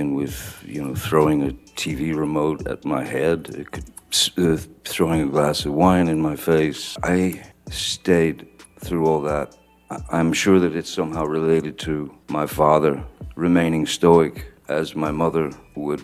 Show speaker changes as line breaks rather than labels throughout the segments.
And with, throwing a TV remote at my head, throwing a glass of wine in my face. I stayed through all that. I'm sure that it's somehow related to my father remaining stoic as my mother would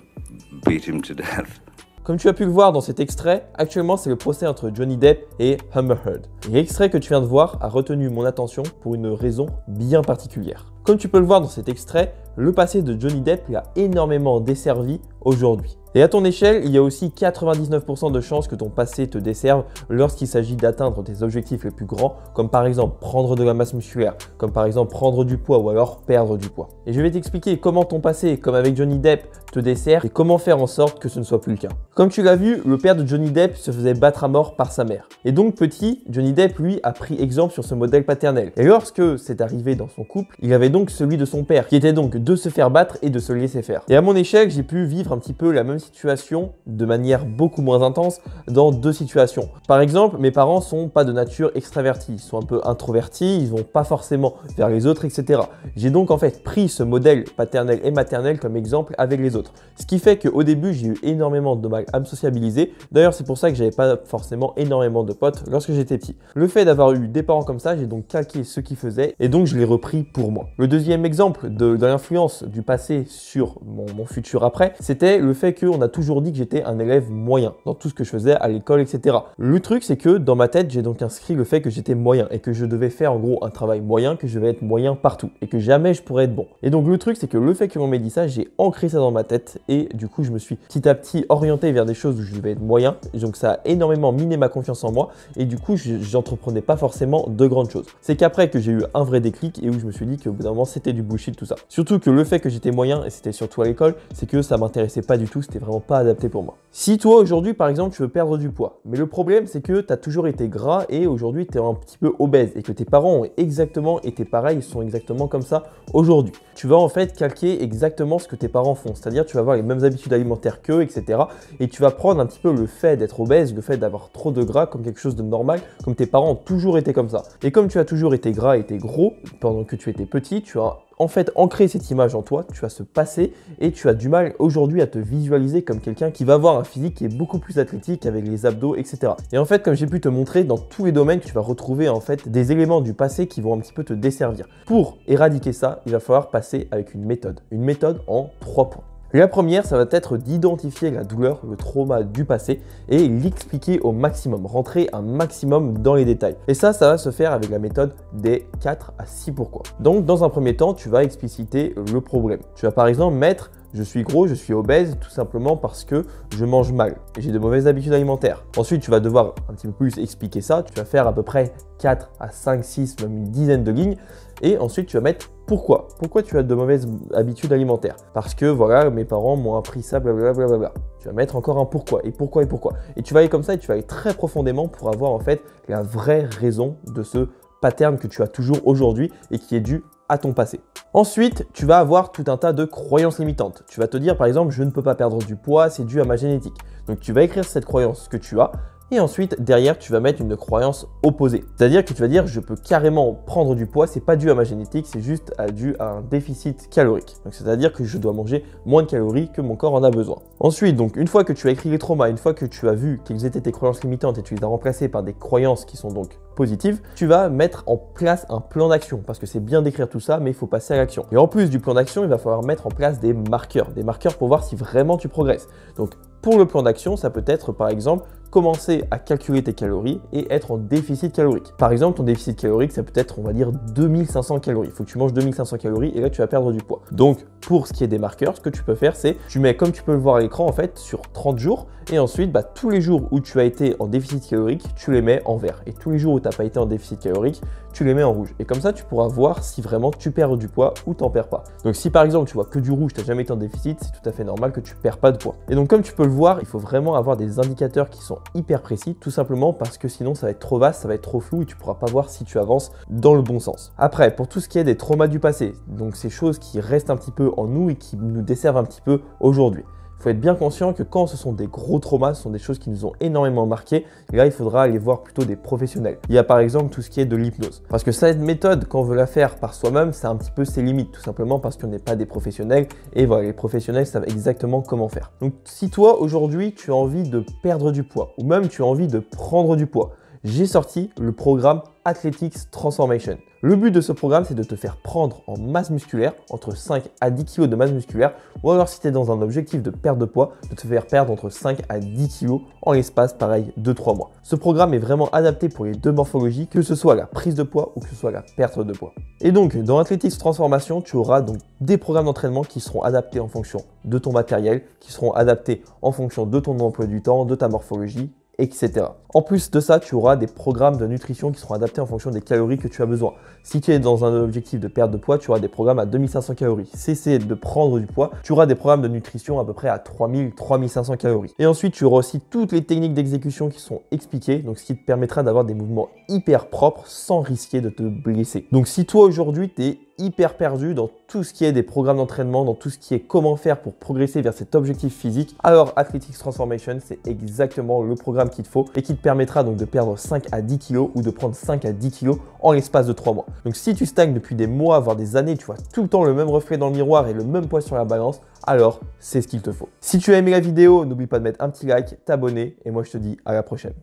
beat him to death.
Comme tu as pu le voir dans cet extrait, actuellement c'est le procès entre Johnny Depp et Amber Heard. L'extrait que tu viens de voir a retenu mon attention pour une raison bien particulière. Comme tu peux le voir dans cet extrait, le passé de Johnny Depp l'a énormément desservi aujourd'hui. Et à ton échelle, il y a aussi 99% de chances que ton passé te desserve lorsqu'il s'agit d'atteindre tes objectifs les plus grands, comme par exemple prendre de la masse musculaire, comme par exemple prendre du poids ou alors perdre du poids. Et je vais t'expliquer comment ton passé, comme avec Johnny Depp, te dessert et comment faire en sorte que ce ne soit plus le cas. Comme tu l'as vu, le père de Johnny Depp se faisait battre à mort par sa mère. Et donc petit, Johnny Depp lui a pris exemple sur ce modèle paternel. Et lorsque c'est arrivé dans son couple, il avait donc celui de son père, qui était donc de se faire battre et de se laisser faire. Et à mon échelle, j'ai pu vivre un petit peu la même situation de manière beaucoup moins intense dans deux situations. Par exemple, mes parents sont pas de nature extravertie, ils sont un peu introvertis, ils vont pas forcément vers les autres, etc. J'ai donc en fait pris ce modèle paternel et maternel comme exemple avec les autres. Ce qui fait qu'au début, j'ai eu énormément de mal à me sociabiliser. D'ailleurs, c'est pour ça que j'avais pas forcément énormément de potes lorsque j'étais petit. Le fait d'avoir eu des parents comme ça, j'ai donc calqué ce qu'ils faisaient et donc je l'ai repris pour moi. Le deuxième exemple de l'influence du passé sur mon futur après, c'était le fait qu'on a toujours dit que j'étais un élève moyen dans tout ce que je faisais à l'école, etc. Le truc, c'est que dans ma tête, j'ai donc inscrit le fait que j'étais moyen et que je devais faire en gros un travail moyen, que je devais être moyen partout et que jamais je pourrais être bon. Et donc le truc, c'est que le fait que l'on m'ait dit ça, j'ai ancré ça dans ma tête et du coup, je me suis petit à petit orienté vers des choses où je devais être moyen. Et donc ça a énormément miné ma confiance en moi et du coup, j'entreprenais pas forcément de grandes choses. C'est qu'après que j'ai eu un vrai déclic et où je me suis dit qu'au bout d'un moment, c'était du bullshit tout ça. Surtout que le fait que j'étais moyen, et c'était surtout à l'école, c'est que ça m'intéressait pas du tout, c'était vraiment pas adapté pour moi. Si toi aujourd'hui par exemple tu veux perdre du poids, mais le problème c'est que tu as toujours été gras et aujourd'hui tu es un petit peu obèse et que tes parents ont exactement été pareils, ils sont exactement comme ça aujourd'hui. Tu vas en fait calquer exactement ce que tes parents font, c'est-à-dire tu vas avoir les mêmes habitudes alimentaires qu'eux, etc. Et tu vas prendre un petit peu le fait d'être obèse, le fait d'avoir trop de gras comme quelque chose de normal, comme tes parents ont toujours été comme ça. Et comme tu as toujours été gras et été gros pendant que tu étais petit, tu as en fait ancré cette image en toi, tu as ce passé et tu as du mal aujourd'hui à te visualiser comme quelqu'un qui va avoir un physique qui est beaucoup plus athlétique avec les abdos, etc. Et en fait, comme j'ai pu te montrer, dans tous les domaines, tu vas retrouver en fait des éléments du passé qui vont un petit peu te desservir. Pour éradiquer ça, il va falloir passer avec une méthode en 3 points. La première, ça va être d'identifier la douleur, le trauma du passé et l'expliquer au maximum, rentrer un maximum dans les détails. Et ça va se faire avec la méthode des 4 à 6 pourquoi. Donc, dans un premier temps, tu vas expliciter le problème. Tu vas par exemple mettre je suis gros, je suis obèse tout simplement parce que je mange mal et j'ai de mauvaises habitudes alimentaires. Ensuite, tu vas devoir un petit peu plus expliquer ça. Tu vas faire à peu près 4 à 5, 6, même une dizaine de lignes. Et ensuite, tu vas mettre pourquoi. Pourquoi tu as de mauvaises habitudes alimentaires? Parce que voilà, mes parents m'ont appris ça, blablabla. Bla bla bla. Tu vas mettre encore un pourquoi et pourquoi et pourquoi. Et tu vas aller comme ça et tu vas aller très profondément pour avoir en fait la vraie raison de ce pattern que tu as toujours aujourd'hui et qui est dû à ton passé. Ensuite, tu vas avoir tout un tas de croyances limitantes. Tu vas te dire par exemple, je ne peux pas perdre du poids, c'est dû à ma génétique. Donc tu vas écrire cette croyance que tu as. Et ensuite, derrière, tu vas mettre une croyance opposée. C'est-à-dire que tu vas dire, je peux carrément prendre du poids, c'est pas dû à ma génétique, c'est juste dû à un déficit calorique. Donc, c'est-à-dire que je dois manger moins de calories que mon corps en a besoin. Ensuite, donc, une fois que tu as écrit les traumas, une fois que tu as vu quelles étaient tes croyances limitantes et tu les as remplacées par des croyances qui sont donc positives, tu vas mettre en place un plan d'action parce que c'est bien d'écrire tout ça, mais il faut passer à l'action. Et en plus du plan d'action, il va falloir mettre en place des marqueurs pour voir si vraiment tu progresses. Donc, pour le plan d'action, ça peut être par exemple commencer à calculer tes calories et être en déficit calorique. Par exemple, ton déficit calorique, ça peut être, on va dire, 2500 calories. Il faut que tu manges 2500 calories et là, tu vas perdre du poids. Donc, pour ce qui est des marqueurs, ce que tu peux faire, c'est tu mets, comme tu peux le voir à l'écran, en fait, sur 30 jours. Et ensuite, tous les jours où tu as été en déficit calorique, tu les mets en vert. Et tous les jours où tu n'as pas été en déficit calorique, tu les mets en rouge. Et comme ça, tu pourras voir si vraiment tu perds du poids ou t'en perds pas. Donc, si par exemple, tu vois que du rouge, tu n'as jamais été en déficit, c'est tout à fait normal que tu perds pas de poids. Et donc, comme tu peux le voir, il faut vraiment avoir des indicateurs qui sont hyper précis, tout simplement parce que sinon, ça va être trop vaste, ça va être trop flou et tu pourras pas voir si tu avances dans le bon sens. Après, pour tout ce qui est des traumas du passé, donc ces choses qui restent un petit peu en nous et qui nous desservent un petit peu aujourd'hui. Il faut être bien conscient que quand ce sont des gros traumas, ce sont des choses qui nous ont énormément marqué, et là il faudra aller voir plutôt des professionnels. Il y a par exemple tout ce qui est de l'hypnose. Parce que cette méthode, quand on veut la faire par soi-même, c'est un petit peu ses limites, tout simplement parce qu'on n'est pas des professionnels, et voilà, les professionnels savent exactement comment faire. Donc si toi aujourd'hui tu as envie de perdre du poids, ou même tu as envie de prendre du poids, j'ai sorti le programme Athletics Transformation. Le but de ce programme, c'est de te faire prendre en masse musculaire, entre 5 à 10 kg de masse musculaire, ou alors si tu es dans un objectif de perte de poids, de te faire perdre entre 5 à 10 kg en l'espace, pareil, de 3 mois. Ce programme est vraiment adapté pour les deux morphologies, que ce soit la prise de poids ou que ce soit la perte de poids. Et donc, dans Athletics Transformation, tu auras donc des programmes d'entraînement qui seront adaptés en fonction de ton matériel, qui seront adaptés en fonction de ton emploi du temps, de ta morphologie, etc. En plus de ça, tu auras des programmes de nutrition qui seront adaptés en fonction des calories que tu as besoin. Si tu es dans un objectif de perte de poids, tu auras des programmes à 2500 calories. Si c'est de prendre du poids, tu auras des programmes de nutrition à peu près à 3000-3500 calories. Et ensuite, tu auras aussi toutes les techniques d'exécution qui sont expliquées, donc ce qui te permettra d'avoir des mouvements hyper propres sans risquer de te blesser. Donc si toi aujourd'hui, tu es hyper perdu dans tout ce qui est des programmes d'entraînement, dans tout ce qui est comment faire pour progresser vers cet objectif physique, alors Athletics Transformation, c'est exactement le programme qu'il te faut et qui te permettra donc de perdre 5 à 10 kg ou de prendre 5 à 10 kg en l'espace de 3 mois. Donc si tu stagnes depuis des mois, voire des années, tu vois tout le temps le même reflet dans le miroir et le même poids sur la balance, alors c'est ce qu'il te faut. Si tu as aimé la vidéo, n'oublie pas de mettre un petit like, t'abonner et moi je te dis à la prochaine.